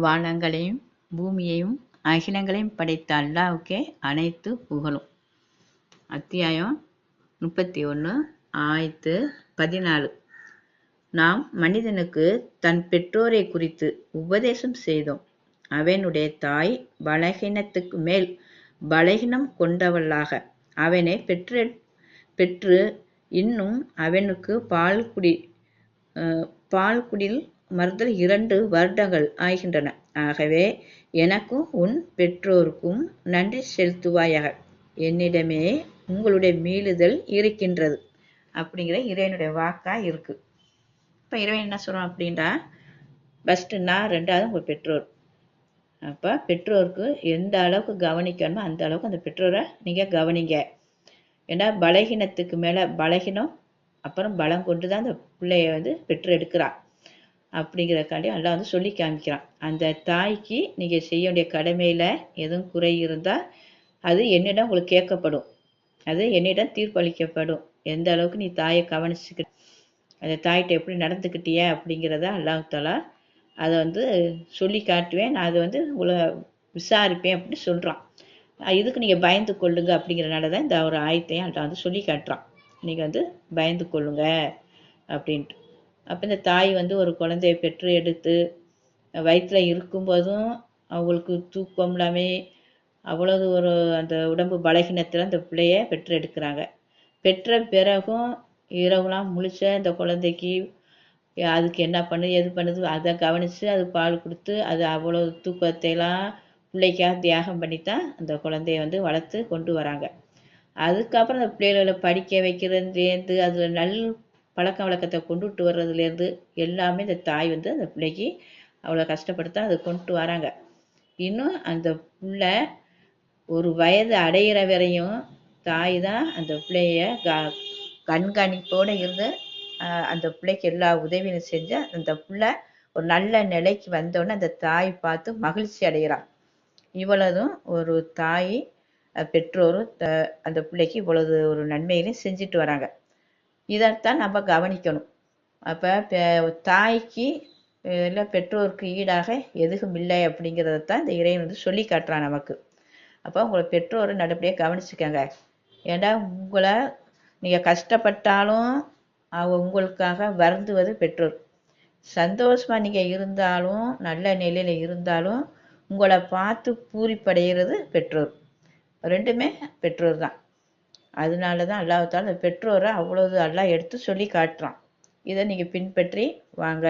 வானங்களையும் பூமியையும் அகிலங்களையும் படைத்த அல்லாஹ்வுக்கே அனைத்து புகழும். அத்தியாயம் 31 ஆயத்து 14. நாம் மனிதனுக்கு தன் பெற்றோரை குறித்து உபதேசம் செய்தோம். அவனுடைய தாய் பலகீனத்துக்கு மேல் பலகீனம் கொண்டவளாக அவனை பெற்று இன்னும் அவனுக்கு பால்குடில் மறுதல் 2 வருடங்கள் ஆகின்றன. ஆகவே எனக்கும் உன் பெற்றோருக்கும் நன்றி செலுத்துவாயாக. என்னிடமே உங்களுடைய மீளுதல் இருக்கின்றது அப்படிங்கிற இறைவனுடைய வாக்கா இருக்கு. இப்போ இறைவன் என்ன சொல்றான் அப்படின்னா, ஃபர்ஸ்ட் நான், ரெண்டாவது உங்கள் பெற்றோர். அப்போ பெற்றோருக்கு எந்த அளவுக்கு கவனிக்கணுமோ அந்த அளவுக்கு அந்த பெற்றோரை நீங்கள் கவனிங்க. ஏன்னா பலகீனத்துக்கு மேலே பலகீனம், அப்புறம் பலம் கொண்டு தான் அந்த பிள்ளைய பெற்று எடுக்கிறான். அப்படிங்கிறக்காண்டி அல்லாஹ் சொல்லி காமிக்கிறான். அந்த தாய்க்கு நீங்கள் செய்ய வேண்டிய கடமையில் எதுவும் குறை இருந்தால் அது என்னிடம் உங்களுக்கு கேட்கப்படும், அது என்னிடம் தீர்ப்பளிக்கப்படும். எந்த அளவுக்கு நீ தாயை கவனிச்சுக்கிட்ட, அந்த தாய்கிட்ட எப்படி நடந்துக்கிட்டிய அப்படிங்கிறத அல்லாஹ் தஆலா அதை சொல்லி காட்டுவேன். நான் அதை உங்களை விசாரிப்பேன் அப்படின்னு சொல்கிறான். இதுக்கு நீங்கள் பயந்து கொள்ளுங்க அப்படிங்கிறனால தான் இந்த ஒரு ஆயத்தையும் அல்லாஹ் சொல்லி காட்டுறான். நீங்கள் பயந்து கொள்ளுங்க அப்படின்ட்டு. அப்போ இந்த தாய் ஒரு குழந்தையை பெற்று எடுத்து வயிற்றில் இருக்கும்போதும் அவங்களுக்கு தூக்கம் இல்லாமல் அவ்வளவு ஒரு அந்த உடம்பு பலகீனத்தில் அந்த பிள்ளைய பெற்று எடுக்கிறாங்க. பெற்ற பிறகும் இரவுலாம் முழிச்ச இந்த குழந்தைக்கு அதுக்கு என்ன பண்ணுது எது பண்ணுது அதை கவனித்து அது பால் கொடுத்து அது அவ்வளோ தூக்கத்தையெல்லாம் பிள்ளைக்காக தியாகம் பண்ணித்தான் அந்த குழந்தைய வளர்த்து கொண்டு வராங்க. அதுக்கப்புறம் அந்த பிள்ளைகளை படிக்க வைக்கிறதுலேருந்து அதில் பழக்க வழக்கத்தை கொண்டுட்டு வர்றதுலேருந்து எல்லாமே இந்த தாய் அந்த பிள்ளைக்கு அவ்வளோ கஷ்டப்படுத்த அதை கொண்டு வராங்க. இன்னும் அந்த பிள்ளை ஒரு வயது அடையிற வரையும் தாய் தான் அந்த பிள்ளைய கண்காணிப்போடு இருந்து அந்த பிள்ளைக்கு எல்லா உதவியும் செஞ்சு அந்த பிள்ளை ஒரு நல்ல நிலைக்கு வந்தோடனே அந்த தாய் பார்த்து மகிழ்ச்சி அடைகிறான். இவ்வளவும் ஒரு தாய் பெற்றோரும் அந்த பிள்ளைக்கு இவ்வளவு ஒரு நன்மைகளையும் செஞ்சுட்டு வராங்க. இதைத்தான் நம்ம கவனிக்கணும். அப்போ தாய்க்கு இல்லை பெற்றோருக்கு ஈடாக எதுவும் இல்லை அப்படிங்கிறதான் இந்த இறைவன் சொல்லி காட்டுறான் நமக்கு. அப்போ உங்களை பெற்றோரை நல்லபடியாக கவனிச்சுக்கங்க. ஏன்னா உங்களை நீங்கள் கஷ்டப்பட்டாலும் உங்களுக்காக வருந்துவது பெற்றோர். சந்தோஷமாக நீங்கள் இருந்தாலும் நல்ல நிலையில் இருந்தாலும் உங்களை பார்த்து பூரிப்படைகிறது பெற்றோர். ரெண்டுமே பெற்றோர் தான். அதனால தான் அல்லாஹ் தஆலா அந்த பெற்றோரை அவ்வளவு அல்லாஹ் எடுத்து சொல்லி காட்டுறான். இதை நீங்கள் பின்பற்றி வாங்க.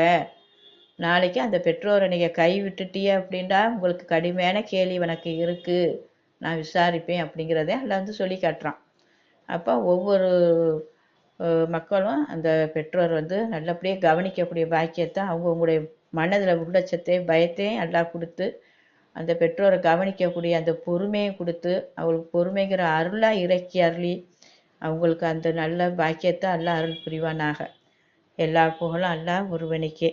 நாளைக்கு அந்த பெற்றோரை நீங்கள் கை விட்டுட்டிய அப்படின்னா உங்களுக்கு கடுமையான கேள்வி எனக்கு இருக்குது, நான் விசாரிப்பேன் அப்படிங்கிறதே அல்லாஹ் சொல்லி காட்டுறான். அப்போ ஒவ்வொரு மக்களும் அந்த பெற்றோர் நல்லபடியாக கவனிக்கக்கூடிய பாக்கியத்தை அவங்களுடைய மனதில் உள்ளச்சத்தையும் பயத்தையும் அல்லாஹ் கொடுத்து அந்த பெற்றோரை கவனிக்கக்கூடிய அந்த பொறுமையும் கொடுத்து அவங்களுக்கு பொறுமைங்கிற அருளாக இறக்கி அருளி அவங்களுக்கு அந்த நல்ல பாக்கியத்தை அல்லாஹ் அருள் புரிவானாக. எல்லா புகழும் அல்லாஹ் ஒருவனுக்கே.